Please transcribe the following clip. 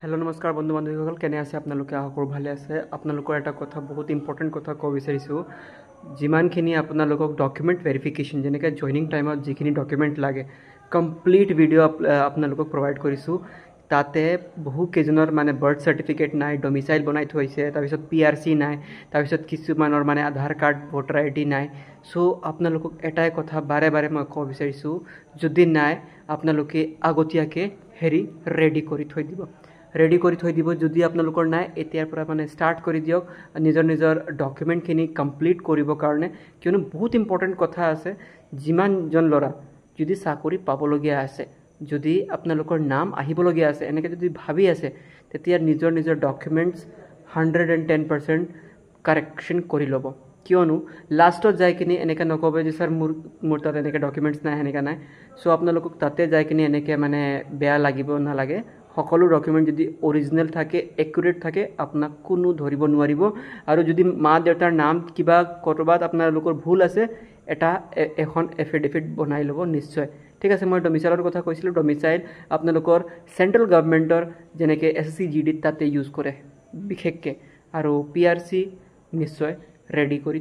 hello नमस्कार बंधु बान्धवीসকল কেনে আছে আপোনালোকে আশা কৰোঁ ভালে আছে আপোনালোকৰ এটা কথা বহুত ইম্পৰ্টেণ্ট কথা ক'ব বিচাৰিছোঁ যিমানখিনি আপোনালোকক ডকুমেণ্ট ভেৰিফিকেশ্যন যেনেকৈ জইনিং টাইমত যিখিনি ডকুমেণ্ট লাগে কমপ্লিট ভিডিঅ' আপোনালোকক প্ৰভাইড কৰিছোঁ তাতে বহু কেইজনৰ মানে বাৰ্থ চাৰ্টিফিকেট নাই ডমিচাইল বনাই থৈছে তাৰপিছত PRC নাই তাৰপিছত কিছুমানৰ মানে আধাৰ কাৰ্ড ভোটাৰ ID নাই চ' আপোনালোকক এটাই কথা বাৰে বাৰে মই ক'ব বিচাৰিছোঁ যদি নাই আপোনালোকে আগতীয়াকৈ ৰেডি কৰি থৈ দিব যদি আপোনালোকৰ নাই এতিয়াৰ পৰা মানে ষ্টাৰ্ট কৰি দিয়ক নিজৰ ডকুমেণ্টখিনি কমপ্লিট কৰিবৰ কাৰণে কিয়নো বহুত ইম্পৰ্টেণ্ট কথা আছে যিমানজন ল'ৰা যদি চাকৰি পাবলগীয়া আছে যদি আপোনালোকৰ নাম আহিবলগীয়া আছে এনেকৈ যদি ভাবি আছে তেতিয়া নিজৰ ডকুমেণ্টছ 110% কাৰেকশ্যন কৰি ল'ব কিয়নো লাষ্টত যাই কিনে এনেকৈ নক'ব যে ছাৰ মোৰ তাত এনেকৈ ডকুমেণ্টছ নাই এনেকৈ নাই চ' আপোনালোকক তাতে যাই কিনে এনেকৈ মানে বেয়া লাগিব নালাগে সকলো ডকুমেণ্ট যদি অৰিজিনেল থাকে একুৰেট থাকে আপোনাক কোনো ধৰিব নোৱাৰিব আৰু যদি মা দেউতাৰ নাম কিবা ক'ৰবাত আপোনালোকৰ ভুল আছে এখন এফিডেভিট বনাই ল'ব নিশ্চয় ঠিক আছে মই ডমিচাইলৰ কথা কৈছিলোঁ ডমিচাইল আপোনালোকৰ চেণ্ট্ৰেল গভৰ্ণমেণ্টৰ যেনেকৈ SSC GD তাতে ইউজ কৰে বিশেষকৈ আৰু PRC নিশ্চয় ৰেডি কৰি